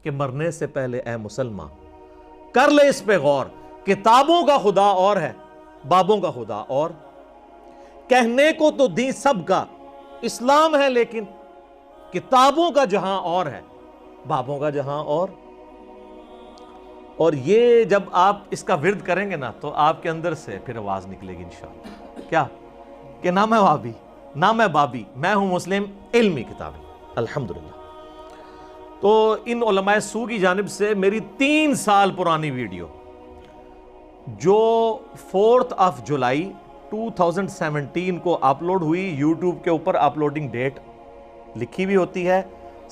کہ مرنے سے پہلے اے مسلمان کر لے اس پہ غور، کتابوں کا خدا اور ہے، بابوں کا خدا اور، کہنے کو تو دین سب کا اسلام ہے، لیکن کتابوں کا جہاں اور ہے، بابوں کا جہاں اور یہ جب آپ اس کا ورد کریں گے نا تو آپ کے اندر سے پھر آواز نکلے گی انشاءاللہ، کیا کہ نہ میں وہابی نہ میں بابی، میں ہوں مسلم علمی کتابی الحمدللہ۔ تو ان علماء سو کی جانب سے میری 3 سال پرانی ویڈیو جو 4 جولائی 2017 کو اپلوڈ ہوئی، یوٹیوب کے اوپر اپلوڈنگ ڈیٹ لکھی بھی ہوتی ہے،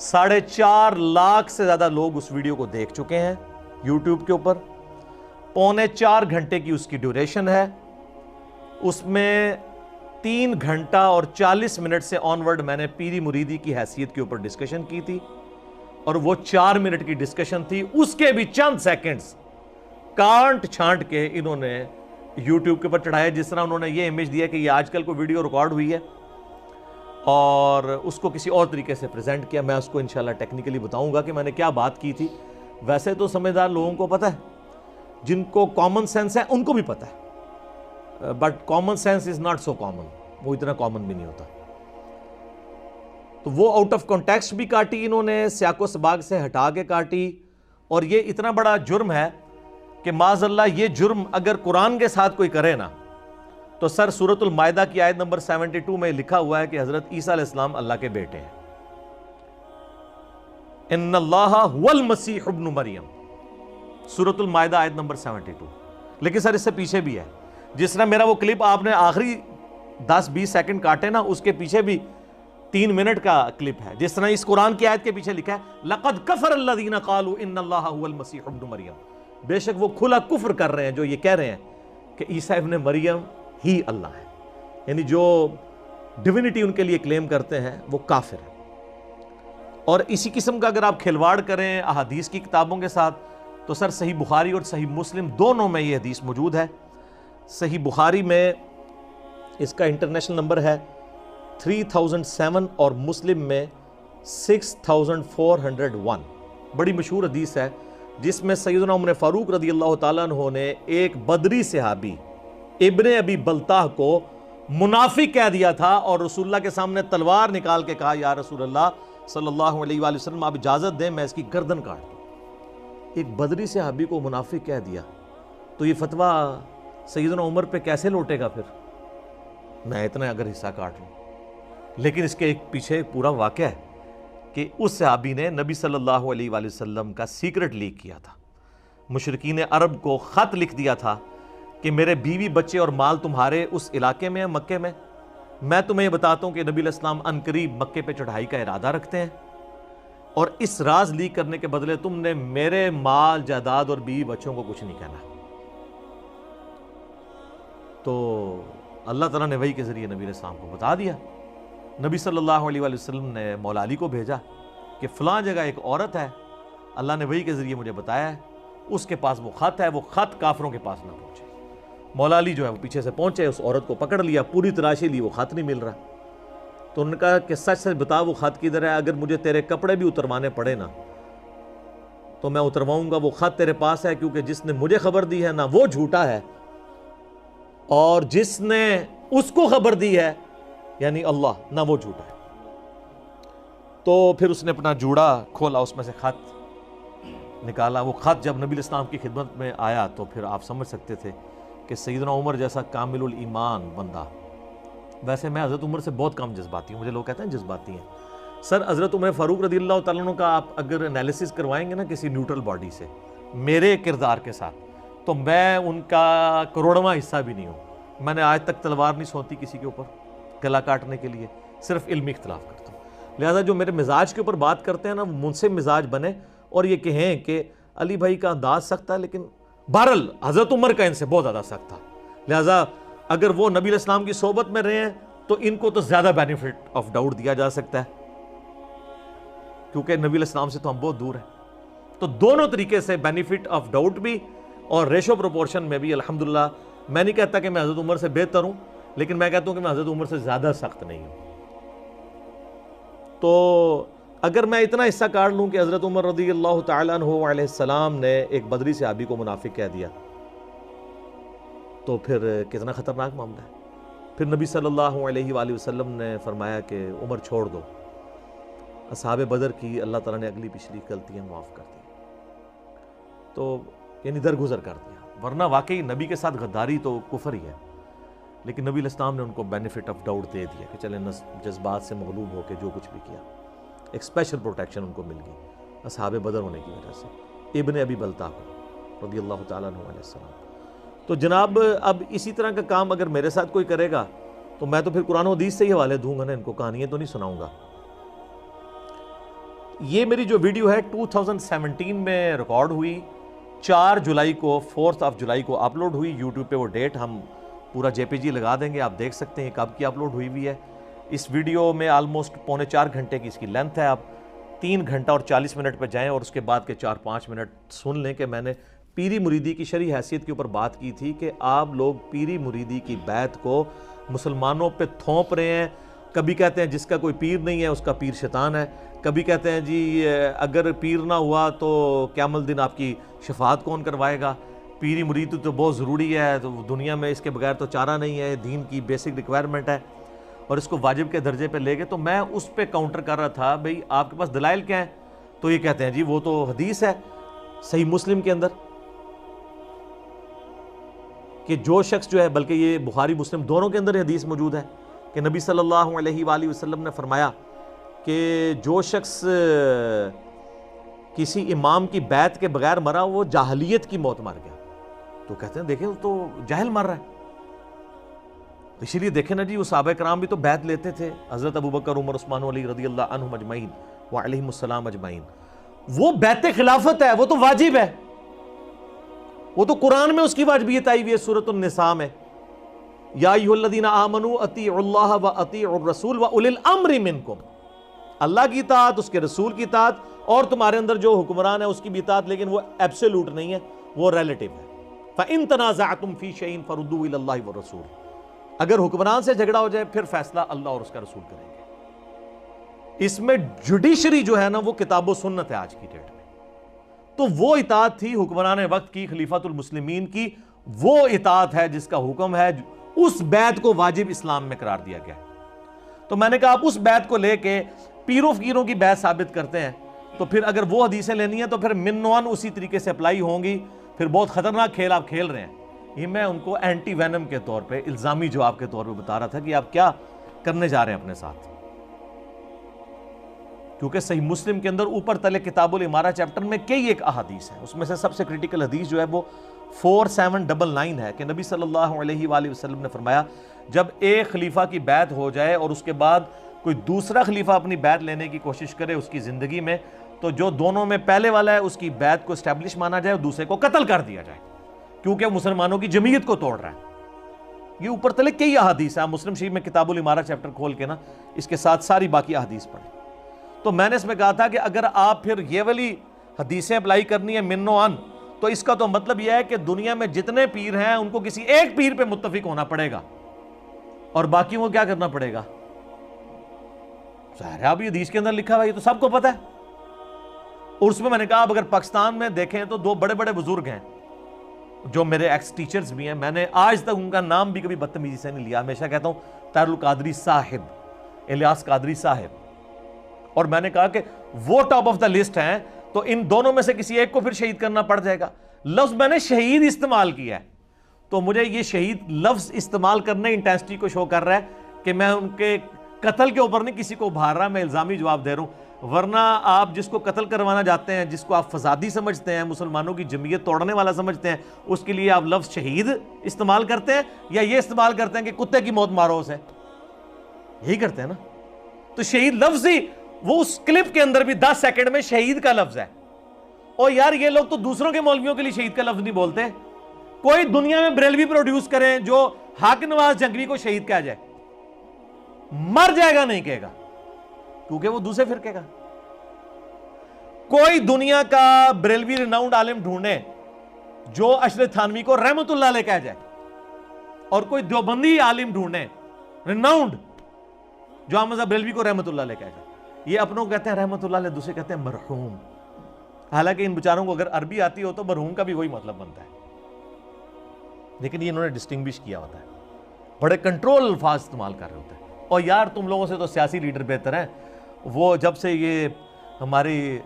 4.5 لاکھ سے زیادہ لوگ اس ویڈیو کو دیکھ چکے ہیں یوٹیوب کے اوپر، 3.25 گھنٹے کی اس کی ڈیوریشن ہے، اس میں 3 گھنٹہ اور 40 منٹ سے آنورڈ میں نے پیری مریدی کی حیثیت کے اوپر ڈسکشن کی تھی، اور وہ 4 منٹ کی ڈسکشن تھی، اس کے بھی چند سیکنڈز کانٹ چھانٹ کے انہوں نے یوٹیوب کے اوپر چڑھایا، جس طرح انہوں نے یہ امیج دیا کہ یہ آج کل کو ویڈیو ریکارڈ ہوئی ہے اور اس کو کسی اور طریقے سے پریزنٹ کیا۔ میں اس کو انشاءاللہ ٹیکنیکلی بتاؤں گا کہ میں نے کیا بات کی تھی۔ ویسے تو سمجھدار لوگوں کو پتہ ہے، جن کو کامن سینس ہے ان کو بھی پتہ ہے، but common sense is not so common, وہ اتنا کامن بھی نہیں ہوتا۔ تو وہ آؤٹ آف کانٹیکسٹ بھی کاٹی انہوں نے، سیاق و سباق سے ہٹا کے کاٹی، اور یہ اتنا بڑا جرم ہے کہ معاذ اللہ یہ جرم اگر قرآن کے ساتھ کوئی کرے نا تو سر سورۃ المائدہ کی آیت نمبر 72 میں لکھا ہوا ہے کہ حضرت عیسیٰ علیہ السلام اللہ کے بیٹے ہیں، ان اللہ هو المسیح ابن مریم، سورۃ المائدہ آیت نمبر 72۔ لیکن سر اس سے پیچھے بھی ہے، جس طرح میرا وہ کلپ آپ نے آخری 10-20 سیکنڈ کاٹے نا، اس کے پیچھے بھی 3 منٹ کا کلپ ہے، جس طرح اس قرآن کی آیت کے پیچھے لکھا ہے لَقَدْ كَفَرَ الَّذِينَ قَالُوا إِنَّ اللَّهَ هُوَ الْمَسِيحُ ابْنُ مریم، بے شک وہ کھلا کفر کر رہے ہیں جو یہ کہہ رہے ہیں کہ عیسیٰ ابن مریم ہی اللہ ہے، یعنی جو ڈیوینٹی ان کے لیے کلیم کرتے ہیں وہ کافر ہے۔ اور اسی قسم کا اگر آپ کھلواڑ کریں احادیث کی کتابوں کے ساتھ تو سر صحیح بخاری اور صحیح مسلم دونوں میں یہ حدیث موجود ہے۔ صحیح بخاری میں اس کا انٹرنیشنل نمبر ہے 3007 اور مسلم میں 6401، بڑی مشہور حدیث ہے، جس میں سیدنا عمر فاروق رضی اللہ تعالیٰ عنہ نے ایک بدری صحابی ابن ابی بلتاہ کو منافق کہہ دیا تھا، اور رسول اللہ کے سامنے تلوار نکال کے کہا یا رسول اللہ صلی اللہ علیہ وآلہ وسلم آپ اجازت دیں میں اس کی گردن کاٹ دوں۔ ایک بدری صحابی کو منافق کہہ دیا تو یہ فتویٰ سیدنا عمر پہ کیسے لوٹے گا پھر، میں اتنا اگر حصہ کاٹ لوں۔ لیکن اس کے ایک پیچھے پورا واقعہ ہے کہ اس صحابی نے نبی صلی اللہ علیہ وآلہ وسلم کا سیکرٹ لیک کیا تھا، مشرکین عرب کو خط لکھ دیا تھا کہ میرے بیوی بچے اور مال تمہارے اس علاقے میں ہیں مکے میں تمہیں یہ بتاتا ہوں کہ نبی علیہ السلام عنقریب مکے پہ چڑھائی کا ارادہ رکھتے ہیں، اور اس راز لیک کرنے کے بدلے تم نے میرے مال جائیداد اور بیوی بچوں کو کچھ نہیں کہنا۔ تو اللہ تعالیٰ نے وحی کے ذریعے نبی علیہ السلام کو بتا دیا۔ نبی صلی اللہ علیہ وآلہ وسلم نے مولا علی کو بھیجا کہ فلاں جگہ ایک عورت ہے، اللہ نے وحی کے ذریعے مجھے بتایا ہے، اس کے پاس وہ خط ہے، وہ خط کافروں کے پاس نہ پہنچے۔ مولا علی جو ہے وہ پیچھے سے پہنچے، اس عورت کو پکڑ لیا، پوری تلاشی لی، وہ خط نہیں مل رہا۔ تو انہوں نے کہا کہ سچ سچ بتا وہ خط کدھر ہے، اگر مجھے تیرے کپڑے بھی اتروانے پڑے نا تو میں اترواؤں گا، وہ خط تیرے پاس ہے، کیونکہ جس نے مجھے خبر دی ہے نہ وہ جھوٹا ہے، اور جس نے اس کو خبر دی ہے یعنی اللہ، نہ وہ جھوٹا ہے۔ تو پھر اس نے اپنا جوڑا کھولا، اس میں سے خط نکالا۔ وہ خط جب نبی الاسلام کی خدمت میں آیا تو پھر آپ سمجھ سکتے تھے کہ سیدنا عمر جیسا کامل الایمان بندہ، ویسے میں حضرت عمر سے بہت کم جذباتی ہوں، مجھے لوگ کہتے ہیں جذباتی ہیں، سر حضرت عمر فاروق رضی اللہ تعالیٰ عنہ کا آپ اگر انالیسس کروائیں گے نا کسی نیوٹرل باڈی سے میرے کردار کے ساتھ، تو میں ان کا کروڑواں حصہ بھی نہیں ہوں۔ میں نے آج تک تلوار نہیں سونتی کسی کے اوپر گلا کاٹنے کے لیے، صرف علمی اختلاف کرتا ہوں۔ لہٰذا جو میرے مزاج کے اوپر بات کرتے ہیں نا وہ منصف مزاج بنے اور یہ کہیں کہ علی بھائی کا انداز سخت ہے، لیکن بہرحال حضرت عمر کا ان سے بہت زیادہ سخت تھا، لہٰذا اگر وہ نبی علیہ السلام کی صحبت میں رہے ہیں تو ان کو تو زیادہ بینیفٹ آف ڈاؤٹ دیا جا سکتا ہے، کیونکہ نبی علیہ السلام سے تو ہم بہت دور ہیں۔ تو دونوں طریقے سے بینیفٹ آف ڈاؤٹ بھی اور ریشو پروپورشن میں بھی الحمدللہ، میں نہیں کہتا کہ میں حضرت عمر سے بہتر ہوں، لیکن میں کہتا ہوں کہ میں حضرت عمر سے زیادہ سخت نہیں ہوں۔ تو اگر میں اتنا حصہ کاٹ لوں کہ حضرت عمر رضی اللہ تعالیٰ عنہ علیہ السلام نے ایک بدری صحابی کو منافق کہہ دیا تو پھر کتنا خطرناک معاملہ ہے. پھر نبی صلی اللہ علیہ وآلہ وسلم نے فرمایا کہ عمر چھوڑ دو. اصحاب بدر کی اللہ تعالیٰ نے اگلی پچھلی غلطیاں معاف کر دی, تو یعنی درگزر کر دیا. ورنہ واقعی نبی کے ساتھ غداری تو کفر ہی ہے, لیکن نبی علیہ السلام نے ان کو بینیفٹ آف ڈاؤٹ دے دیا کہ چلیں جذبات سے مغلوب ہو کے جو کچھ بھی کیا, ایک اسپیشل پروٹیکشن ان کو مل گئی اصحاب بدر ہونے کی وجہ سے, ابن ابی بلتع رضی اللہ تعالیٰ عنہ علیہ السلام. تو جناب اب اسی طرح کا کام اگر میرے ساتھ کوئی کرے گا تو میں تو پھر قرآن و حدیث سے ہی حوالے دوں گا نا, ان کو کہانیاں تو نہیں سناؤں گا. یہ میری جو ویڈیو ہے 2017 میں ریکارڈ ہوئی, 4 جولائی کو 4 جولائی کو اپلوڈ ہوئی. یوٹیوب پہ وہ ڈیٹ ہم پورا جے پی جی لگا دیں گے, آپ دیکھ سکتے ہیں کب کی اپلوڈ ہوئی ہوئی ہے. اس ویڈیو میں آلموسٹ 3.25 گھنٹے کی اس کی لینتھ ہے. آپ 3 گھنٹہ اور 40 منٹ پہ جائیں اور اس کے بعد کے 4-5 منٹ سن لیں کہ میں نے پیری مریدی کی شرعی حیثیت کے اوپر بات کی تھی کہ آپ لوگ پیری مریدی کی بیعت کو مسلمانوں پہ تھوپ رہے ہیں. کبھی کہتے ہیں جس کا کوئی پیر نہیں ہے اس کا پیر شیطان ہے, کبھی کہتے ہیں جی اگر پیر نہ ہوا تو قیامت الدین آپ کی شفاعت کون کروائے گا, پیری مرید تو بہت ضروری ہے, تو دنیا میں اس کے بغیر تو چارہ نہیں ہے, دین کی بیسک ریکوائرمنٹ ہے, اور اس کو واجب کے درجے پہ لے گئے. تو میں اس پہ کاؤنٹر کر رہا تھا بھئی آپ کے پاس دلائل کیا ہیں؟ تو یہ کہتے ہیں جی وہ تو حدیث ہے صحیح مسلم کے اندر کہ جو شخص جو ہے, بلکہ یہ بخاری مسلم دونوں کے اندر حدیث موجود ہے کہ نبی صلی اللہ علیہ وآلہ وسلم نے فرمایا کہ جو شخص کسی امام کی بیعت کے بغیر مرا وہ جاہلیت کی موت مر گیا. تو کہتے ہیں دیکھیں وہ تو جاہل مر رہا ہے. اسی لیے دیکھیں نا جی وہ صحابہ کرام بھی تو بیعت لیتے تھے, حضرت ابوبکر عمر عثمان علی رضی اللہ عنہم اجمعین وعلیہم السلام اجمعین. وہ بیعت خلافت ہے, وہ تو واجب ہے, وہ تو قرآن میں اس کی واجبیت آئی ہوئی ہے سورۃ النساء میں, یا ایھا الذین آمنوا اطیعوا اللہ واطیعوا الرسول واولی الامر منکم. اللہ کی اطاعت, اس کے رسول کی اطاعت, اور تمہارے اندر جو حکمران ہے اس کی بھی اطاعت, لیکن وہ ایبسولوٹ نہیں ہے, وہ ریلیٹیو ہے. فَإِن تَنَازَعْتُمْ فِي شَيْءٍ فَرُدُّوهُ إِلَى اللَّهِ وَالرَّسُولِ. اگر حکمران سے جھگڑا ہو جائے پھر فیصلہ اللہ اور اس کا رسول کریں گے. اس میں جوڈیشری جو ہے نا وہ کتاب و سنت ہے آج کی ڈیٹ میں. تو وہ اطاعت تھی حکمران وقت کی, خلیفۃ المسلمین کی, وہ اطاعت ہے جس کا حکم ہے, اس بیعت کو واجب اسلام میں قرار دیا گیا. تو میں نے کہا آپ اس بیعت کو لے کے پیروں فقیروں کی بیعت ثابت کرتے ہیں, تو پھر اگر وہ حدیثیں لینی ہیں تو پھر منوان اسی طریقے سے اپلائی ہوں گی. پھر بہت خطرناک کھیل آپ کھیل رہے ہیں. یہ میں ان کو اینٹی وینم کے طور پہ, الزامی جواب کے طور پہ بتا رہا تھا کہ آپ کیا کرنے جا رہے ہیں اپنے ساتھ. کیونکہ صحیح مسلم کے اندر اوپر تلے کتاب الامارہ چیپٹر میں کئی ایک احادیث ہیں, اس میں سے سب سے کریٹیکل حدیث جو ہے وہ 4799 ہے کہ نبی صلی اللہ علیہ وآلہ وسلم نے فرمایا جب ایک خلیفہ کی بیعت ہو جائے اور اس کے بعد کوئی دوسرا خلیفہ اپنی بیعت لینے کی کوشش کرے اس کی زندگی میں, تو جو دونوں میں پہلے والا ہے اس کی بیعت کو اسٹیبلش مانا جائے اور دوسرے کو قتل کر دیا جائے, کیونکہ مسلمانوں کی جمعیت کو توڑ رہا ہے. یہ اوپر تلے کئی احادیث ہیں, مسلم شریف میں کتاب الامارہ چیپٹر کھول کے نا اس کے ساتھ ساری باقی احادیث پڑھیں. تو میں نے اس میں کہا تھا کہ اگر آپ پھر یہ والی حدیثیں اپلائی کرنی ہے من و عن, تو اس کا تو مطلب یہ ہے کہ دنیا میں جتنے پیر ہیں ان کو کسی ایک پیر پہ متفق ہونا پڑے گا اور باقیوں کو کیا کرنا پڑے گا. ظاہر ہے اب یہ حدیث کے اندر لکھا ہوا, یہ تو سب کو پتہ ہے. اور اس میں نے کہا اب اگر پاکستان میں دیکھیں تو 2 بڑے بڑے بزرگ ہیں جو میرے ایکس ٹیچرز بھی ہیں, میں نے آج تک ان کا نام بھی کبھی بدتمیزی سے نہیں لیا. ہمیشہ کہتا ہوں طاہر القادری صاحب, الیاس قادری صاحب, اور میں نے کہا کہ وہ ٹاپ آف دا لسٹ ہیں, تو ان دونوں میں سے کسی ایک کو پھر شہید کرنا پڑ جائے گا. لفظ میں نے شہید استعمال کیا ہے, تو مجھے یہ شہید لفظ استعمال کرنے انٹینسٹی کو شو کر رہا ہے کہ میں ان کے قتل کے اوپر نہیں کسی کو ابھار رہا, میں الزامی جواب دے رہا ہوں. ورنہ آپ جس کو قتل کروانا جاتے ہیں, جس کو آپ فسادی سمجھتے ہیں, مسلمانوں کی جمعیت توڑنے والا سمجھتے ہیں, اس کے لیے آپ لفظ شہید استعمال کرتے ہیں یا یہ استعمال کرتے ہیں کہ کتے کی موت مارو اسے, یہی کرتے ہیں نا. تو شہید لفظ ہی وہ اس کلپ کے اندر بھی 10 سیکنڈ میں شہید کا لفظ ہے. اور یار یہ لوگ تو دوسروں کے مولویوں کے لیے شہید کا لفظ نہیں بولتے. کوئی دنیا میں بریلوی پروڈیوس کریں جو حق نواز جنگوی کو شہید کہا جائے, مر جائے گا نہیں کہے گا, کیونکہ وہ دوسرے فرقے کا. کوئی دنیا کا بریلوی ریناؤنڈ عالم ڈھونڈے جو اشرف تھانوی کو رحمت اللہ علیہ کہہ جائے, اور کوئی دیوبندی عالم ڈھونڈے ریناؤنڈ جو احمد بریلوی کو رحمت اللہ علیہ کہہ جائے. یہ اپنوں کو کہتے ہیں رحمۃ اللہ علیہ، دوسرے کہتے ہیں مرحوم، حالانکہ ان بیچاروں کو اگر عربی آتی ہو تو مرحوم کا بھی وہی مطلب بنتا ہے، لیکن یہ انہوں نے ڈسٹنگوش کیا ہوتا ہے، بڑے کنٹرول الفاظ استعمال کر رہے ہوتے ہیں۔ اور یار تم لوگوں سے تو سیاسی لیڈر بہتر ہیں، وہ جب سے یہ ہماری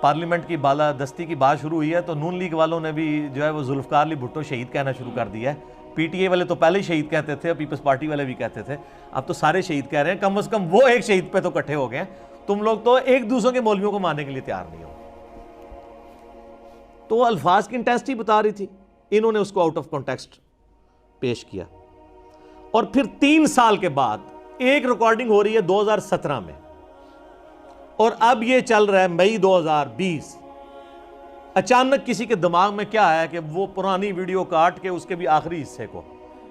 پارلیمنٹ کی بالادستی کی بات شروع ہوئی ہے تو نون لیگ والوں نے بھی جو ہے وہ ذوالفقار علی بھٹو شہید کہنا شروع کر دیا ہے۔ پی ٹی اے والے تو پہلے ہی شہید کہتے تھے، اور پیپلز پارٹی والے بھی کہتے تھے، اب تو سارے شہید کہہ رہے ہیں، کم از کم وہ ایک شہید پہ تو اکٹھے ہو گئے ہیں، تم لوگ تو ایک دوسروں کے مولویوں کو ماننے کے لیے تیار نہیں ہو۔ تو الفاظ کی انٹینسٹی بتا رہی تھی، انہوں نے اس کو آؤٹ آف کانٹیکسٹ پیش کیا۔ اور پھر 3 سال کے بعد ایک ریکارڈنگ ہو رہی ہے 2017 میں، اور اب یہ چل رہا ہے مئی 2020۔ اچانک کسی کے دماغ میں کیا ہے کہ وہ پرانی ویڈیو کاٹ کے اس کے بھی آخری حصے کو،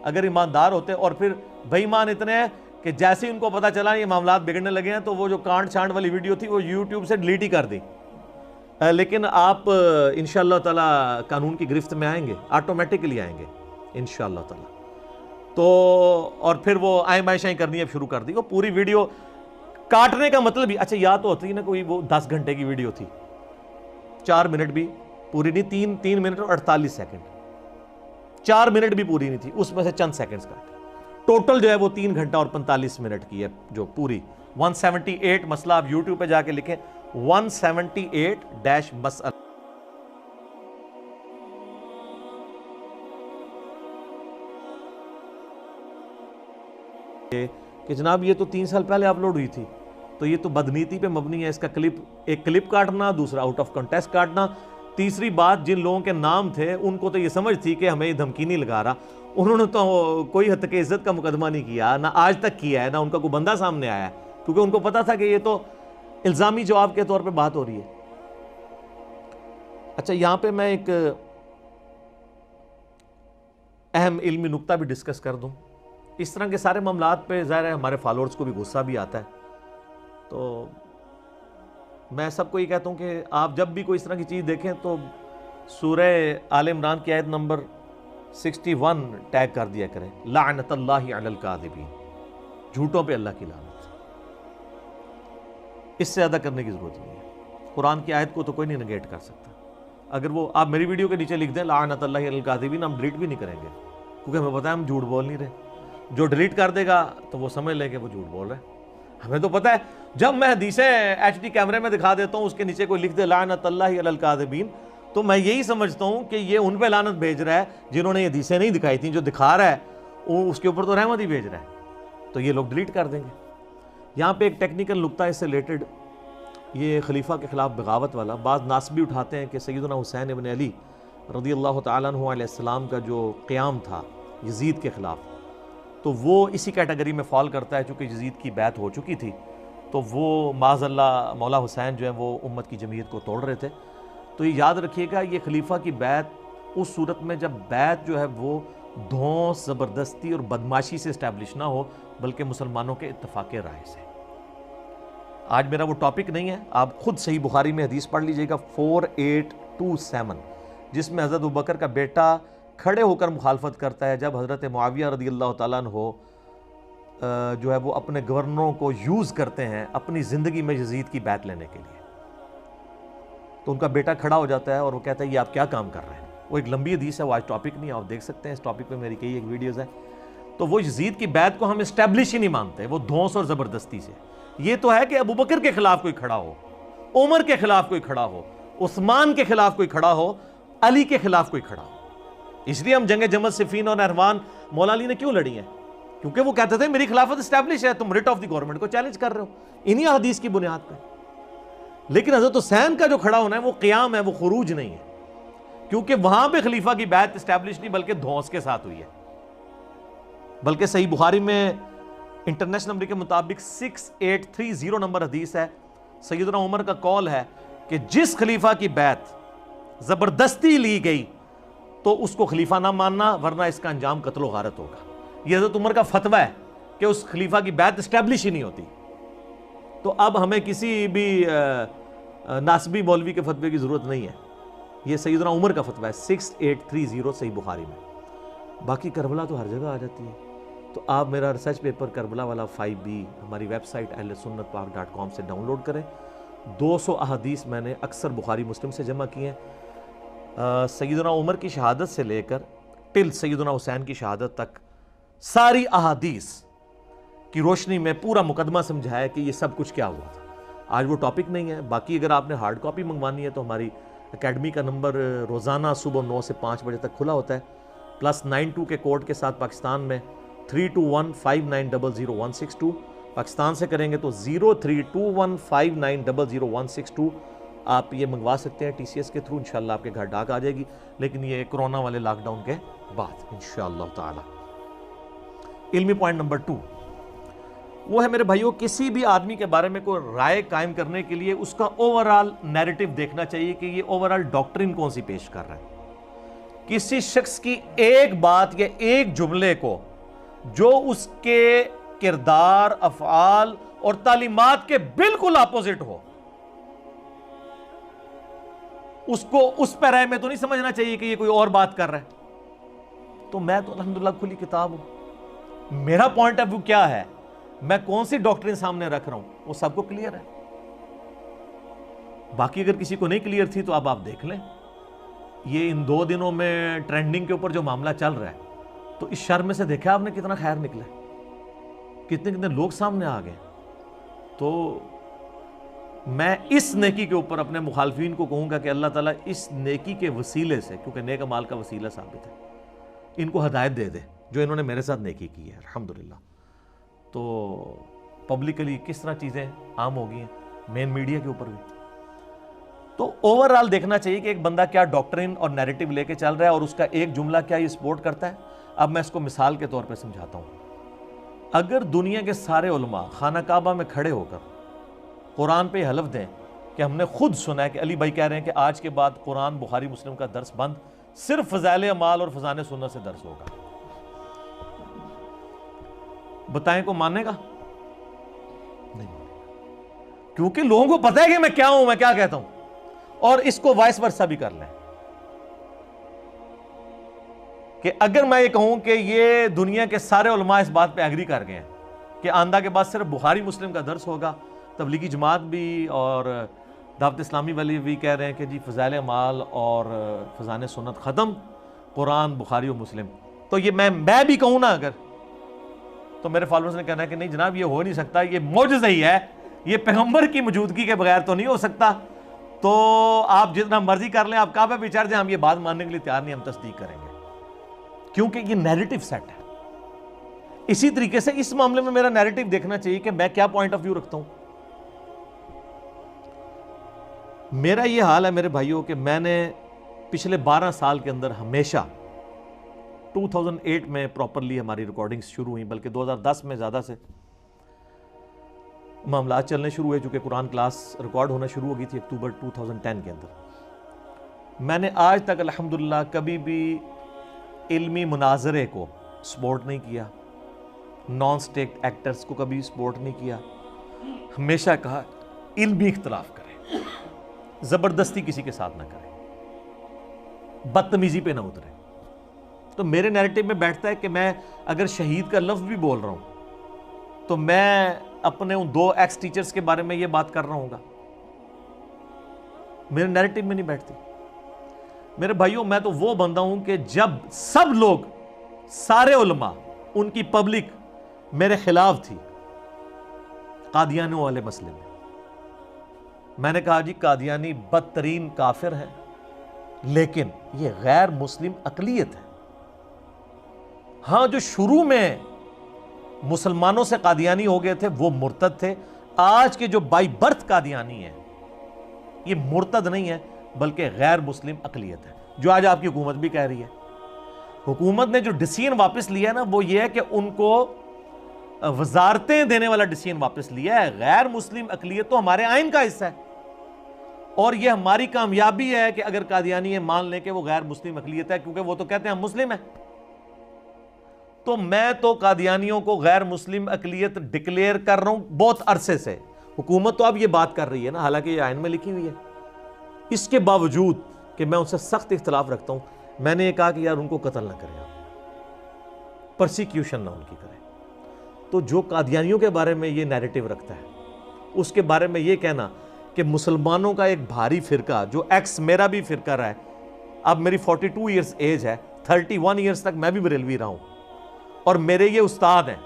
اگر ایماندار ہوتے، اور پھر بے ایمان اتنے ہیں کہ جیسے ان کو پتا چلا یہ معاملات بگڑنے لگے ہیں تو وہ جو کانٹ چھانٹ والی ویڈیو تھی وہ یوٹیوب سے ڈیلیٹ ہی کر دی۔ لیکن آپ انشاءاللہ تعالی قانون کی گرفت میں آئیں گے، آٹومیٹکلی آئیں گے انشاءاللہ تعالی۔ تو اور پھر وہ آئیں بائیں شائیں کرنی اب شروع کر دی۔ وہ پوری ویڈیو کاٹنے کا مطلب ہی، اچھا یا تو ہوتی نا کوئی وہ 10 گھنٹے کی ویڈیو تھی، 4 منٹ بھی پوری نہیں، 3 منٹ اور 48 سیکنڈ، 4 منٹ بھی پوری نہیں تھی، اس میں سے چند سیکنڈز کاٹے، ٹوٹل جو ہے وہ 3 گھنٹہ اور 45 منٹ کی ہے جو پوری 178 مسئلہ۔ آپ یوٹیوب پہ جا کے لکھیں 178 مسئلہ، کہ جناب یہ تو 3 سال پہلے اپلوڈ ہوئی تھی، تو یہ تو بدنیتی پہ مبنی ہے۔ اس کا ایک کلپ کاٹنا، دوسرا آؤٹ آف کنٹیکسٹ کاٹنا، تیسری بات جن لوگوں کے نام تھے ان کو تو یہ سمجھ تھی کہ ہمیں یہ دھمکی نہیں لگا رہا، انہوں نے تو کوئی حد تک عزت کا مقدمہ نہیں کیا، نہ آج تک کیا ہے، نہ ان کا کوئی بندہ سامنے آیا ہے، کیونکہ ان کو پتا تھا کہ یہ تو الزامی جواب کے طور پہ بات ہو رہی ہے۔ اچھا یہاں پہ میں ایک اہم علمی نکتہ بھی ڈسکس کر دوں۔ اس طرح کے سارے معاملات پہ ظاہر ہے ہمارے فالوورز کو بھی غصہ بھی آتا ہے، تو میں سب کو یہ کہتا ہوں کہ آپ جب بھی کوئی اس طرح کی چیز دیکھیں تو سورہ آل عمران کی آیت نمبر 61 ٹیگ کر دیا کریں، لعنت اللہ علی الکاذبین، جھوٹوں پہ اللہ کی لعنت۔ اس سے زیادہ کرنے کی ضرورت نہیں ہے، قرآن کی آیت کو تو کوئی نہیں نگیٹ کر سکتا۔ اگر وہ آپ میری ویڈیو کے نیچے لکھ دیں لعنت اللہ علی الکاذبین، ہم ڈیلیٹ بھی نہیں کریں گے، کیونکہ ہمیں پتہ ہے ہم جھوٹ بول نہیں رہے۔ جو ڈیلیٹ کر دے گا تو وہ سمجھ لے کہ وہ جھوٹ بول رہے ہیں، ہمیں تو پتہ ہے۔ جب میں حدیثیں ایچ ڈی کیمرے میں دکھا دیتا ہوں، اس کے نیچے کوئی لکھ دے لعنت اللہ علی الکاذبین، تو میں یہی سمجھتا ہوں کہ یہ ان پہ لعنت بھیج رہا ہے جنہوں نے یہ حدیثیں نہیں دکھائی تھیں، جو دکھا رہا ہے وہ اس کے اوپر تو رحمت ہی بھیج رہا ہے، تو یہ لوگ ڈیلیٹ کر دیں گے۔ یہاں پہ ایک ٹیکنیکل نکتہ اس سے ریلیٹڈ، یہ خلیفہ کے خلاف بغاوت والا، بعض ناسبی اٹھاتے ہیں کہ سیدنا حسین ابن علی رضی اللہ تعالیٰ عنہ علیہ السلام کا جو قیام تھا یزید کے خلاف، تو وہ اسی کیٹیگری میں فال کرتا ہے، چونکہ یزید کی بیعت ہو چکی تھی، تو وہ معاذ اللہ مولا حسین جو ہے وہ امت کی جمعیت کو توڑ رہے تھے۔ تو یہ یاد رکھیے گا، یہ خلیفہ کی بیعت اس صورت میں جب بیعت جو ہے وہ دھونس، زبردستی اور بدماشی سے اسٹیبلش نہ ہو، بلکہ مسلمانوں کے اتفاق رائے سے۔ آج میرا وہ ٹاپک نہیں ہے، آپ خود صحیح بخاری میں حدیث پڑھ لیجئے گا 4827، جس میں حضرت ابوبکر کا بیٹا کھڑے ہو کر مخالفت کرتا ہے جب حضرت معاویہ رضی اللہ تعالیٰ عنہ جو ہے وہ اپنے گورنروں کو یوز کرتے ہیں اپنی زندگی میں یزید کی بیعت لینے کے لیے۔ تو ان کا بیٹا کھڑا ہو جاتا ہے اور وہ کہتا ہے یہ آپ کیا کام کر رہے ہیں۔ وہ ایک لمبی حدیث ہے، وہ آج ٹاپک نہیں ہے، آپ دیکھ سکتے ہیں، اس ٹاپک پہ میری کئی ایک ویڈیوز ہیں۔ تو وہ یزید کی بیعت کو ہم اسٹیبلش ہی نہیں مانتے، وہ دھونس اور زبردستی سے۔ یہ تو ہے کہ ابوبکر کے خلاف کوئی کھڑا ہو، عمر کے خلاف کوئی کھڑا ہو، عثمان کے خلاف کوئی کھڑا ہو، علی کے خلاف کوئی کھڑا ہو۔ اس لیے ہم جنگ جمل، صفین اور نہروان مولا علی نے کیوں لڑی ہیں؟ کیونکہ وہ کہتے تھے میری خلافت اسٹیبلش ہے، تم ریٹ آف دی گورنمنٹ کو چیلنج کر رہے ہو انہی حدیث کی بنیاد پہ۔ لیکن حضرت حسین کا جو کھڑا ہونا ہے وہ قیام ہے، وہ خروج نہیں ہے، کیونکہ وہاں پہ خلیفہ کی بیعت اسٹیبلش نہیں بلکہ دھونس کے ساتھ ہوئی ہے۔ بلکہ صحیح بخاری میں انٹرنیشنل نمبر کے مطابق 6830 نمبر حدیث ہے، سیدنا عمر کا قول ہے کہ جس خلیفہ کی بیعت زبردستی لی گئی تو اس کو خلیفہ نہ ماننا، ورنہ اس کا انجام قتل و غارت ہوگا۔ یہ حضرت عمر کا فتویٰ ہے کہ اس خلیفہ کی بیعت اسٹیبلش ہی نہیں ہوتی۔ تو اب ہمیں کسی بھی ناسبی مولوی کے فتوے کی ضرورت نہیں ہے، یہ سیدنا عمر کا فتویٰ ہے 6830 صحیح بخاری میں۔ باقی کربلا تو ہر جگہ آ جاتی ہے۔ تو آپ میرا ریسرچ پیپر کربلا والا 5B ہماری ویب سائٹ ahlsunnatpak.com سے ڈاؤن لوڈ کریں. 200 احادیث میں نے اکثر بخاری مسلم سے جمع کیے ہیں. سیدنا عمر کی شہادت سے لے کر ٹل سیدنا حسین کی شہادت تک ساری احادیث کی روشنی میں پورا مقدمہ سمجھایا کہ یہ سب کچھ کیا ہوا تھا. آج وہ ٹاپک نہیں ہے. باقی اگر آپ نے ہارڈ کاپی منگوانی ہے تو ہماری اکیڈمی کا نمبر روزانہ صبح 9 سے 5 بجے تک کھلا ہوتا ہے. +92 کے کوڈ کے ساتھ پاکستان میں 3215900162. پاکستان سے کریں گے تو 032159000162. آپ یہ منگوا سکتے ہیں TCS کے تھرو. انشاءاللہ آپ کے گھر ڈاک آ جائے گی, لیکن یہ کرونا والے لاک ڈاؤن کے بعد انشاءاللہ تعالی. علمی پوائنٹ نمبر 2 وہ ہے میرے بھائیوں, کسی بھی آدمی کے بارے میں کوئی رائے قائم کرنے کے لیے اس کا اوورال نیریٹو دیکھنا چاہیے کہ یہ اوورال ڈاکٹرین کون سی پیش کر رہا ہے. کسی شخص کی ایک بات یا ایک جملے کو جو اس کے کردار, افعال اور تعلیمات کے بالکل اپوزٹ ہو, اس کو اس پیرے میں تو نہیں سمجھنا چاہیے کہ یہ کوئی اور بات کر رہا ہے. تو میں تو الحمدللہ کھلی کتاب ہوں. میرا پوائنٹ آف ویو کیا ہے, میں کون سی ڈاکٹرین سامنے رکھ رہا ہوں, وہ سب کو کلیئر ہے. باقی اگر کسی کو نہیں کلیئر تھی تو اب آپ دیکھ لیں. یہ ان 2 دنوں میں ٹرینڈنگ کے اوپر جو معاملہ چل رہا ہے, تو اس شر میں سے دیکھا آپ نے کتنا خیر نکلا ہے, کتنے لوگ سامنے آ گئے. تو میں اس نیکی کے اوپر اپنے مخالفین کو کہوں گا کہ اللہ تعالیٰ اس نیکی کے وسیلے سے, کیونکہ نیک اعمال کا وسیلہ ثابت ہے, ان کو ہدایت دے دے جو انہوں نے میرے ساتھ نیکی کی ہے الحمدللہ. تو پبلکلی کس طرح چیزیں عام ہو گئی ہیں, مین میڈیا کے اوپر بھی. تو اوورال دیکھنا چاہیے کہ ایک بندہ کیا ڈاکٹرین اور نیریٹو لے کے چل رہا ہے اور اس کا ایک جملہ کیا یہ سپورٹ کرتا ہے. اب میں اس کو مثال کے طور پہ سمجھاتا ہوں. اگر دنیا کے سارے علماء خانہ کعبہ میں کھڑے ہو کر قرآن پہ حلف دیں کہ ہم نے خود سنا ہے کہ علی بھائی کہہ رہے ہیں کہ آج کے بعد قرآن بخاری مسلم کا درس بند, صرف فضائل اعمال اور فضائل سنت سے درس ہوگا, بتائیں کو ماننے گا؟ نہیں, کیونکہ لوگوں کو پتہ ہے کہ میں کیا ہوں, میں کیا کہتا ہوں. اور اس کو وائس ورسا بھی کر لیں کہ اگر میں یہ کہوں کہ یہ دنیا کے سارے علماء اس بات پہ ایگری کر گئے ہیں کہ آئندہ کے بعد صرف بخاری مسلم کا درس ہوگا, تبلیغی جماعت بھی اور دعوت اسلامی والی بھی کہہ رہے ہیں کہ جی فضائل اعمال اور فضائل سنت ختم, قرآن بخاری و مسلم, تو یہ میں بھی کہوں نا اگر, تو میرے فالوورز نے کہنا ہے کہ نہیں جناب یہ ہو نہیں سکتا, یہ معجزہ ہی ہے, یہ پیغمبر کی موجودگی کے بغیر تو نہیں ہو سکتا. تو آپ جتنا مرضی کر لیں, آپ کعبہ پہ چڑھ جائیں, ہم یہ بات ماننے کے لیے تیار نہیں, ہم تصدیق کریں گے, کیونکہ یہ نیریٹو سیٹ ہے. اسی طریقے سے اس معاملے میں میرا نیریٹو دیکھنا چاہیے کہ میں کیا پوائنٹ آف ویو رکھتا ہوں. میرا یہ حال ہے میرے بھائیوں کہ میں نے پچھلے 12 سال کے اندر ہمیشہ 2008 میں پراپرلی ہماری ریکارڈنگز شروع ہوئیں, بلکہ 2010 میں زیادہ سے معاملات چلنے شروع ہوئے, چونکہ قرآن کلاس ریکارڈ ہونا شروع ہو گئی تھی اکتوبر 2010 کے اندر. میں نے آج تک الحمدللہ کبھی بھی علمی مناظرے کو سپورٹ نہیں کیا, نان سٹیٹ ایکٹرز کو کبھی سپورٹ نہیں کیا. ہمیشہ کہا علمی اختلاف کریں, زبردستی کسی کے ساتھ نہ کریں, بدتمیزی پہ نہ اتریں. تو میرے نیریٹو میں بیٹھتا ہے کہ میں اگر شہید کا لفظ بھی بول رہا ہوں تو میں اپنے ان 2 ایکس ٹیچرز کے بارے میں یہ بات کر رہا ہوں گا, میرے نیریٹو میں نہیں بیٹھتی. میرے بھائیوں میں تو وہ بندہ ہوں کہ جب سب لوگ, سارے علماء, ان کی پبلک میرے خلاف تھی قادیانیوں والے مسئلے میں نے کہا جی قادیانی بدترین کافر ہے, لیکن یہ غیر مسلم اقلیت ہے. ہاں جو شروع میں مسلمانوں سے قادیانی ہو گئے تھے وہ مرتد تھے, آج کے جو بائی برتھ قادیانی ہیں یہ مرتد نہیں ہے بلکہ غیر مسلم اقلیت ہے, جو آج آپ کی حکومت بھی کہہ رہی ہے. حکومت نے جو ڈیسیژن واپس لیا ہے نا وہ یہ ہے کہ ان کو وزارتیں دینے والا ڈیسیژن واپس لیا ہے. غیر مسلم اقلیت تو ہمارے آئین کا حصہ ہے, اور یہ ہماری کامیابی ہے کہ اگر قادیانی یہ مان لیں کہ وہ غیر مسلم اقلیت ہے, کیونکہ وہ تو کہتے ہیں ہم مسلم ہیں. تو میں تو قادیانیوں کو غیر مسلم اقلیت ڈکلیئر کر رہا ہوں بہت عرصے سے. حکومت تو اب یہ بات کر رہی ہے نا, حالانکہ یہ آئین میں لکھی ہوئی ہے. اس کے باوجود کہ میں ان سے سخت اختلاف رکھتا ہوں, میں نے یہ کہا کہ یار ان کو قتل نہ کریں, آپ پرسیکیوشن نہ ان کی کریں. تو جو قادیانیوں کے بارے میں یہ نیریٹو رکھتا ہے، اس کے بارے میں یہ کہنا کہ مسلمانوں کا ایک بھاری فرقہ جو ایکس میرا بھی فرقہ رہا ہے، اب میری 42 ایئرز ایج ہے، 31 ایئرز تک میں بھی بریلوی رہا ہوں، اور میرے یہ استاد ہیں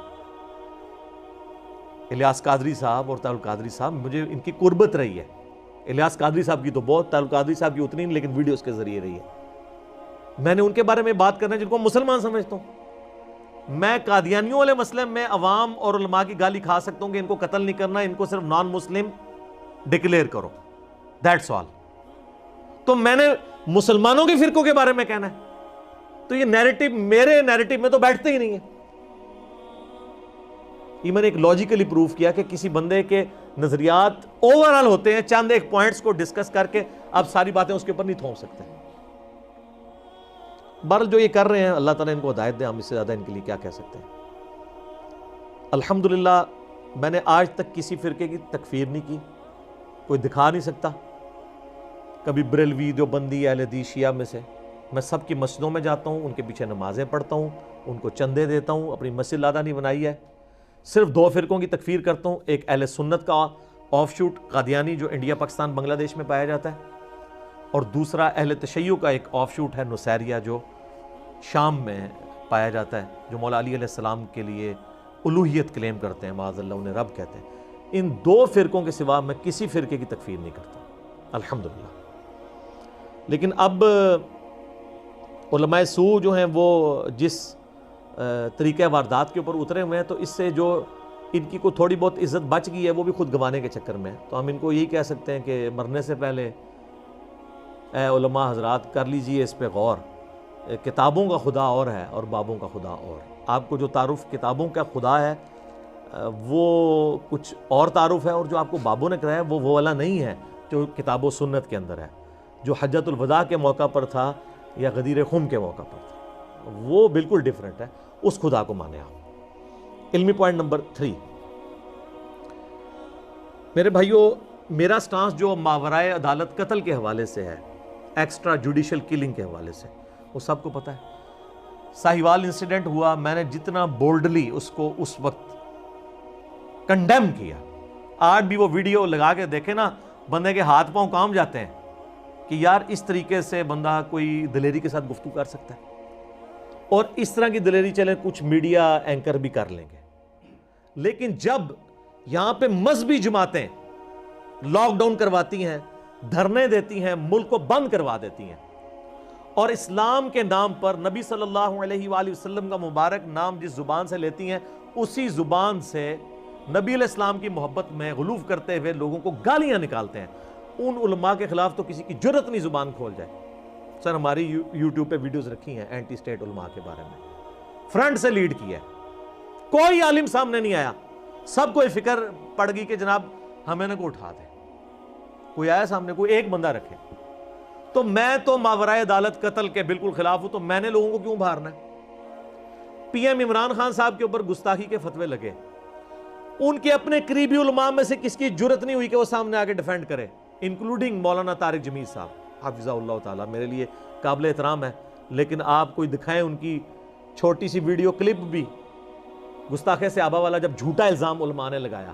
الیاس قادری صاحب اور طاہر القادری صاحب، مجھے ان کی قربت رہی ہے۔ الیاس قادری صاحب کی تو بہت، طاہر القادری صاحب کی اتنی نہیں، لیکن ویڈیوز کے ذریعے رہی ہے۔ میں نے ان کے بارے میں بات کرنا ہے جن کو مسلمان سمجھتا ہوں۔ میں قادیانیوں والے مسئلے میں عوام اور علماء کی گالی کھا سکتا ہوں کہ ان کو قتل نہیں کرنا، ان کو صرف نان مسلم ڈکلیئر کرو، دیٹس آل۔ تو میں نے مسلمانوں کے فرقوں کے بارے میں کہنا ہے، تو یہ نیریٹو میرے نیریٹو میں تو بیٹھتے ہی نہیں ہے۔ یہ میں نے ایک لاجیکلی پروف کیا کہ کسی بندے کے نظریات اوورال ہوتے ہیں، چند ایک پوائنٹس کو ڈسکس کر کے آپ ساری باتیں اس کے اوپر نہیں تھوپ سکتے۔ بہرحال جو یہ کر رہے ہیں اللہ تعالیٰ ان کو ہدایت دے، ہم اس سے زیادہ ان کے لیے کیا کہہ سکتے ہیں۔ الحمدللہ میں نے آج تک کسی فرقے کی تکفیر نہیں کی، کوئی دکھا نہیں سکتا۔ کبھی بریلوی، دیوبندی، اہل حدیث، شیعہ میں سے میں سب کی مسجدوں میں جاتا ہوں، ان کے پیچھے نمازیں پڑھتا ہوں، ان کو چندے دیتا ہوں، اپنی مسجد لادہ نہیں بنائی ہے۔ صرف 2 فرقوں کی تکفیر کرتا ہوں، ایک اہل سنت کا آف شوٹ قادیانی جو انڈیا، پاکستان، بنگلہ دیش میں پایا جاتا ہے، اور دوسرا اہل تشیع کا ایک آف شوٹ ہے نصیریہ جو شام میں پایا جاتا ہے، جو مولا علی علیہ السلام کے لیے الوہیت کلیم کرتے ہیں، معاذ اللہ انہیں رب کہتے ہیں۔ ان 2 فرقوں کے سوا میں کسی فرقے کی تکفیر نہیں کرتا الحمدللہ۔ لیکن اب علماء سو جو ہیں وہ جس طریقہ واردات کے اوپر اترے ہوئے ہیں، تو اس سے جو ان کی کوئی تھوڑی بہت عزت بچ گئی ہے وہ بھی خود گنوانے کے چکر میں ہے۔ تو ہم ان کو یہی کہہ سکتے ہیں کہ مرنے سے پہلے اے علماء حضرات کر لیجئے اس پہ غور، کتابوں کا خدا اور ہے اور بابوں کا خدا اور۔ آپ کو جو تعارف کتابوں کا خدا ہے وہ کچھ اور تعارف ہے، اور جو آپ کو بابوں نے کرایا وہ والا نہیں ہے جو کتاب و سنت کے اندر ہے، جو حجۃ الوداع کے موقع پر تھا یا غدیر خم کے موقع پر تھا، وہ بالکل ڈیفرنٹ ہے۔ اس خدا کو مانے آپ۔ علمی پوائنٹ نمبر 3، میرے بھائیوں، میرا سٹانس جو ماورائے عدالت قتل کے حوالے سے ہے، ایکسٹرا جوڈیشل کلنگ کے حوالے سے، وہ سب کو پتہ ہے۔ ساہیوال انسیڈنٹ ہوا، میں نے جتنا بولڈلی اس کو اس وقت کنڈیم کیا، آج بھی وہ ویڈیو لگا کے دیکھیں نا، بندے کے ہاتھ پاؤں کام جاتے ہیں کہ یار اس طریقے سے بندہ کوئی دلیری کے ساتھ گفتگو کر سکتا ہے، اور اس طرح کی دلیری چلے کچھ میڈیا اینکر بھی کر لیں گے۔ لیکن جب یہاں پہ مذہبی جماعتیں لاک ڈاؤن کرواتی ہیں، دھرنے دیتی ہیں، ملک کو بند کروا دیتی ہیں، اور اسلام کے نام پر نبی صلی اللہ علیہ وآلہ وسلم کا مبارک نام جس زبان سے لیتی ہیں، اسی زبان سے نبی علیہ السلام کی محبت میں غلوف کرتے ہوئے لوگوں کو گالیاں نکالتے ہیں، ان علماء کے خلاف تو کسی کی جرت نہیں زبان کھول جائے۔ سر ہماری یوٹیوب پہ ویڈیوز رکھی ہیں اینٹی سٹیٹ علماء کے بارے میں، فرنٹ سے لیڈ کیا ہے، کوئی عالم سامنے نہیں آیا، سب کو فکر پڑ گئی کہ جناب ہمیں نہ کو اٹھا دے، کوئی آیا سامنے، کوئی ایک بندہ رکھے۔ تو میں تو ماورائے عدالت قتل کے بالکل خلاف ہوں، تو میں نے لوگوں کو کیوں بھارنا ہے؟ پی ایم عمران خان صاحب کے اوپر گستاخی کے فتوے لگے، ان کے اپنے قریبی علماء میں سے کس کی جرت نہیں ہوئی کہ وہ سامنے آگے ڈیفینڈ کرے، انکلوڈنگ مولانا طارق جمیل صاحب حافظہ اللہ تعالیٰ، میرے لیے قابل احترام ہے، لیکن آپ کوئی دکھائیں ان کی چھوٹی سی ویڈیو کلپ بھی، گستاخی صحابہ والا جب جھوٹا الزام علماء نے لگایا،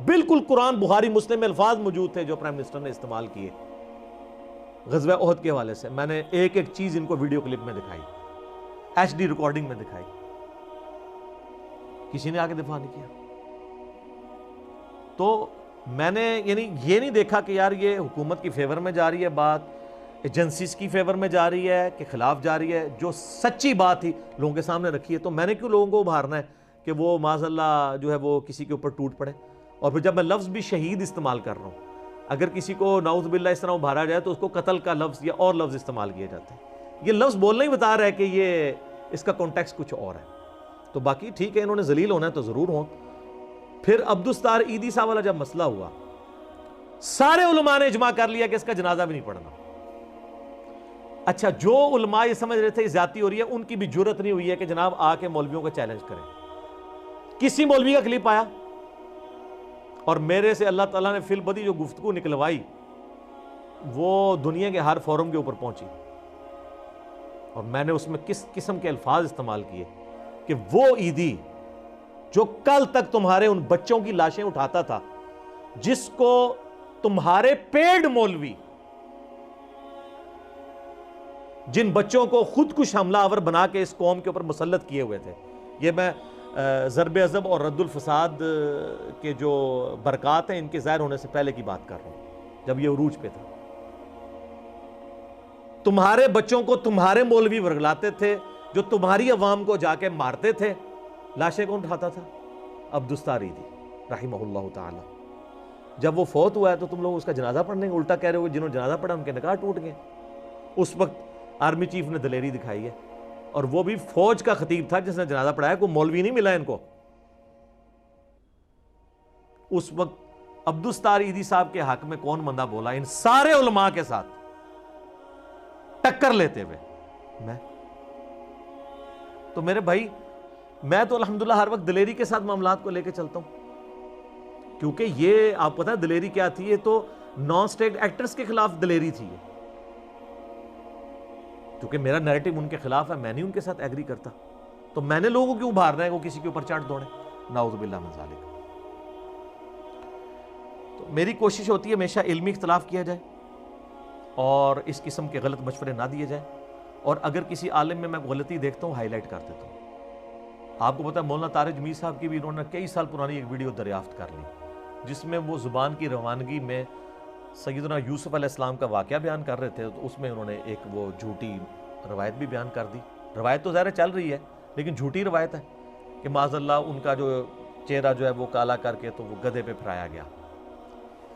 بالکل قرآن بخاری مسلم میں الفاظ موجود تھے جو پرائم منسٹر نے استعمال کیے غزوہ احد کے حوالے سے، میں نے ایک ایک چیز ان کو ویڈیو کلپ میں دکھائی، ایچ ڈی ریکارڈنگ میں دکھائی، کسی نے آگے دفاع نہیں کیا۔ تو میں نے یعنی یہ نہیں دیکھا کہ یار یہ حکومت کی فیور میں جا رہی ہے بات، ایجنسیز کی فیور میں جا رہی ہے کہ خلاف جا رہی ہے، جو سچی بات تھی لوگوں کے سامنے رکھی ہے، تو میں نے کیوں لوگوں کو ابھارنا ہے کہ وہ معاذ اللہ جو ہے وہ کسی کے اوپر ٹوٹ پڑے۔ اور پھر جب میں لفظ بھی شہید استعمال کر رہا ہوں، اگر کسی کو نعوذ باللہ اس طرح ابھارا جائے تو اس کو قتل کا لفظ یا اور لفظ استعمال کیے جاتے ہیں، یہ لفظ بولنا ہی بتا رہا ہے کہ یہ اس کا کانٹیکسٹ کچھ اور ہے۔ تو باقی ٹھیک ہے، انہوں نے ذلیل ہونا ہے تو ضرور ہوں۔ پھر عبدالستار عیدی صاحب والا جب مسئلہ ہوا، سارے علماء نے اجماع کر لیا کہ اس کا جنازہ بھی نہیں پڑھنا۔ اچھا، جو علماء یہ سمجھ رہے تھے زیادتی ہو رہی ہے، ان کی بھی جرت نہیں ہوئی ہے کہ جناب آ کے مولویوں کو چیلنج کریں۔ کسی مولوی کا کلپ آیا اور میرے سے اللہ تعالیٰ نے فی البدی جو گفتگو نکلوائی وہ دنیا کے ہر فورم کے اوپر پہنچی، اور میں نے اس میں کس قسم کے الفاظ استعمال کیے کہ وہ عیدی جو کل تک تمہارے ان بچوں کی لاشیں اٹھاتا تھا، جس کو تمہارے پیڈ مولوی، جن بچوں کو خود کش حملہ آور بنا کے اس قوم کے اوپر مسلط کیے ہوئے تھے. یہ میں ضرب عضب اور رد الفساد کے جو برکات ہیں ان کے ظاہر ہونے سے پہلے کی بات کر رہا ہوں، جب یہ عروج پہ تھا. تمہارے بچوں کو تمہارے مولوی ورگلاتے تھے، جو تمہاری عوام کو جا کے مارتے تھے. لاشیں کون اٹھاتا تھا؟ عبدالستاریدی رحمہ اللہ تعالی. جب وہ فوت ہوا ہے تو تم لوگ اس کا جنازہ پڑھنے گے، الٹا کہہ رہے ہو جنہوں نے جنازہ پڑھا ان کے نکاح ٹوٹ گئے. اس وقت آرمی چیف نے دلیری دکھائی ہے، اور وہ بھی فوج کا خطیب تھا جس نے جنازہ پڑھایا، کوئی مولوی نہیں ملا ان کو. اس وقت عبدالستاریدی صاحب کے حق میں کون بندہ بولا ان سارے علماء کے ساتھ ٹکر لیتے ہوئے؟ میں. تو میرے بھائی، میں تو الحمدللہ ہر وقت دلیری کے ساتھ معاملات کو لے کے چلتا ہوں، کیونکہ یہ آپ پتہ ہے دلیری کیا تھی؟ یہ تو نان سٹیٹ ایکٹرز کے خلاف دلیری تھی. کیونکہ میرا نیریٹو ان کے خلاف ہے، میں نہیں ان کے ساتھ ایگری کرتا، تو میں نے لوگوں کیوں ابھارنا ہے وہ کسی کے اوپر چڑھ دوڑیں؟ نعوذ باللہ من ذالک. تو میری کوشش ہوتی ہے ہمیشہ علمی اختلاف کیا جائے اور اس قسم کے غلط مشورے نہ دیے جائیں، اور اگر کسی عالم میں غلطی دیکھتا ہوں ہائی لائٹ کر دیتا ہوں. آپ کو پتہ ہے مولانا طارق جمیل صاحب کی بھی انہوں نے کئی سال پرانی ایک ویڈیو دریافت کر لی، جس میں وہ زبان کی روانگی میں سیدنا یوسف علیہ السلام کا واقعہ بیان کر رہے تھے. تو اس میں انہوں نے ایک وہ جھوٹی روایت بھی بیان کر دی. روایت تو ظاہر چل رہی ہے لیکن جھوٹی روایت ہے کہ معاذ اللہ ان کا جو چہرہ جو ہے وہ کالا کر کے تو وہ گدھے پہ پھرایا گیا.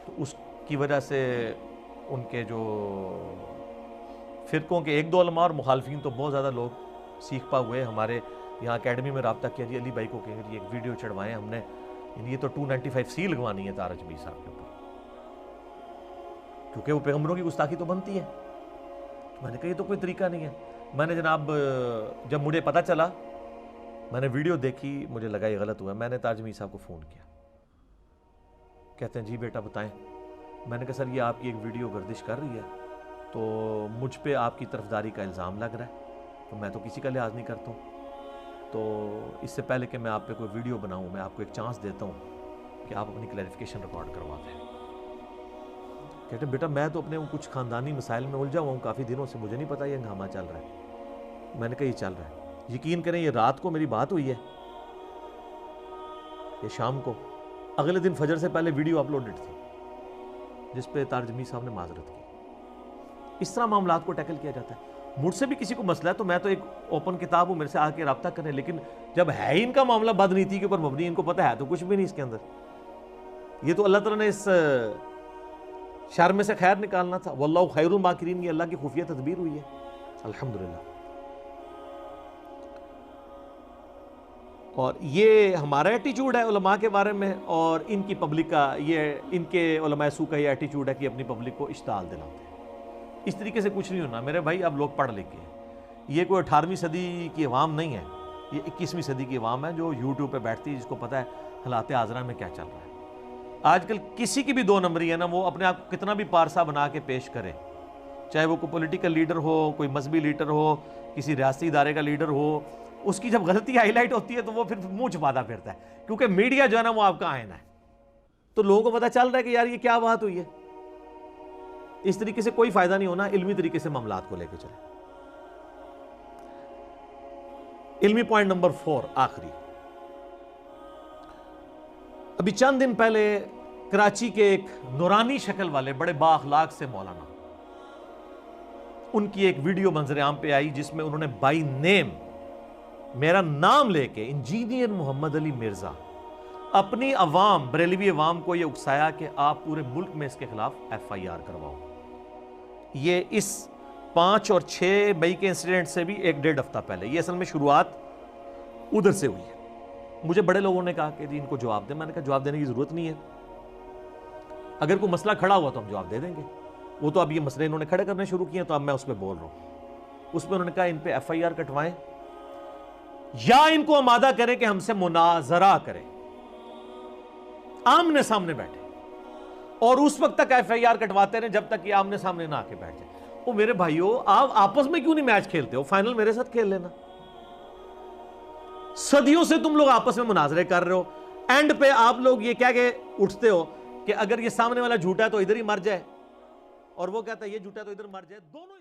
تو اس کی وجہ سے ان کے جو فرقوں کے ایک دو علماء اور مخالفین تو بہت زیادہ لوگ سیکھ پا ہوئے. ہمارے یہاں اکیڈمی میں رابطہ کیا، جی علی بھائی کو کہیں جی ایک ویڈیو چڑھوائیں ہم نے، یہ تو 295C لگوانی ہے طارق جمیل صاحب کے اوپر، کیونکہ وہ پیغمبروں کی گستاخی تو بنتی ہے. میں نے کہا یہ تو کوئی طریقہ نہیں ہے. میں نے جناب جب مجھے پتہ چلا، میں نے ویڈیو دیکھی، مجھے لگا یہ غلط ہوا. میں نے طارق جمیل صاحب کو فون کیا، کہتے ہیں جی بیٹا بتائیں. میں نے کہا سر یہ آپ کی ایک ویڈیو گردش کر رہی ہے تو مجھ پہ آپ کی طرفداری کا الزام لگ رہا ہے، تو میں تو کسی کا لحاظ نہیں کرتا ہوں، تو اس سے پہلے کہ میں آپ پہ کوئی ویڈیو بناؤں میں آپ کو ایک چانس دیتا ہوں کہ آپ اپنی کلیریفیکیشن ریکارڈ کروا دیں. کہتے ہیں بیٹا میں تو اپنے کچھ خاندانی مسائل میں الجھا ہوا ہوں کافی دنوں سے، مجھے نہیں پتا یہ ہنگامہ چل رہا ہے. میں نے کہا یہ چل رہا ہے. یقین کریں یہ رات کو میری بات ہوئی ہے، یہ شام کو، اگلے دن فجر سے پہلے ویڈیو اپلوڈڈ تھی جس پہ طارق جمیل صاحب نے معذرت کی. اس طرح معاملات کو ٹیکل کیا جاتا ہے. مجھ سے بھی کسی کو مسئلہ ہے تو میں تو ایک اوپن کتاب ہوں، میرے سے آ کے رابطہ کریں، لیکن جب ہے ان کا معاملہ بدنیتی کے اوپر مبنی، ان کو پتہ ہے تو کچھ بھی نہیں اس کے اندر. یہ تو اللہ تعالیٰ نے اس شر میں سے خیر نکالنا تھا. واللہ خیر الماکرین، یہ اللہ کی خفیہ تدبیر ہوئی ہے الحمدللہ. اور یہ ہمارا ایٹیچیوڈ ہے علماء کے بارے میں، اور ان کی پبلک کا یہ، ان کے علماء سو کا یہ ایٹیچیوڈ ہے کہ اپنی پبلک کو اشتعال دلاتے ہیں. اس طریقے سے کچھ نہیں ہونا میرے بھائی. اب لوگ پڑھ لکھ کے، یہ کوئی 18ویں صدی کی عوام نہیں ہے، یہ 21ویں صدی کی عوام ہے جو یوٹیوب پہ بیٹھتی ہے، جس کو پتہ ہے حالات حاضرہ میں کیا چل رہا ہے. آج کل کسی کی بھی دو نمبری ہے نا، وہ اپنے آپ کو کتنا بھی پارسا بنا کے پیش کرے، چاہے وہ کوئی پولیٹیکل لیڈر ہو، کوئی مذہبی لیڈر ہو، کسی ریاستی ادارے کا لیڈر ہو، اس کی جب غلطی ہائی لائٹ ہوتی ہے تو وہ پھر منہ چھپاتا پھرتا ہے، کیونکہ میڈیا جو ہے نا وہ آپ کا آئینہ ہے. تو لوگوں کو پتہ چل رہا ہے کہ یار یہ کیا بات ہوئی ہے. اس طریقے سے کوئی فائدہ نہیں ہونا. علمی طریقے سے معاملات کو لے کے چلیں. علمی پوائنٹ نمبر 4 آخری. ابھی چند دن پہلے کراچی کے ایک نورانی شکل والے بڑے با اخلاق سے مولانا، ان کی ایک ویڈیو منظر عام پہ آئی جس میں انہوں نے بائی نیم میرا نام لے کے انجینئر محمد علی مرزا اپنی عوام، بریلوی عوام کو یہ اکسایا کہ آپ پورے ملک میں اس کے خلاف FIR کرواؤ. یہ اس 5 اور 6 مئی کے انسیڈنٹ سے بھی 1.5 ہفتہ پہلے. یہ اصل میں شروعات ادھر سے ہوئی ہے. مجھے بڑے لوگوں نے کہا کہ جی ان کو جواب دیں. میں نے کہا جواب دینے کی ضرورت نہیں ہے، اگر کوئی مسئلہ کھڑا ہوا تو ہم جواب دے دیں گے. وہ تو اب یہ مسئلے انہوں نے کھڑے کرنے شروع کیے تو اب میں اس پہ بول رہا ہوں. اس پہ انہوں نے کہا ان پہ FIR کٹوائیں یا ان کو آمادہ کریں کہ ہم سے مناظرہ کریں، آمنے سامنے بیٹھے، اور اس وقت تک FIR کٹواتے رہیں جب تک یہ آمنے سامنے نہ آ کے بیٹھ جائے. وہ میرے بھائیو، آپ آپس میں کیوں نہیں میچ کھیلتے ہو؟ فائنل میرے ساتھ کھیل لینا. صدیوں سے تم لوگ آپس میں مناظرے کر رہے ہو، اینڈ پہ آپ لوگ یہ کہہ کے اٹھتے ہو کہ اگر یہ سامنے والا جھوٹا ہے تو ادھر ہی مر جائے، اور وہ کہتا ہے یہ جھوٹا ہے تو ادھر مر جائے، دونوں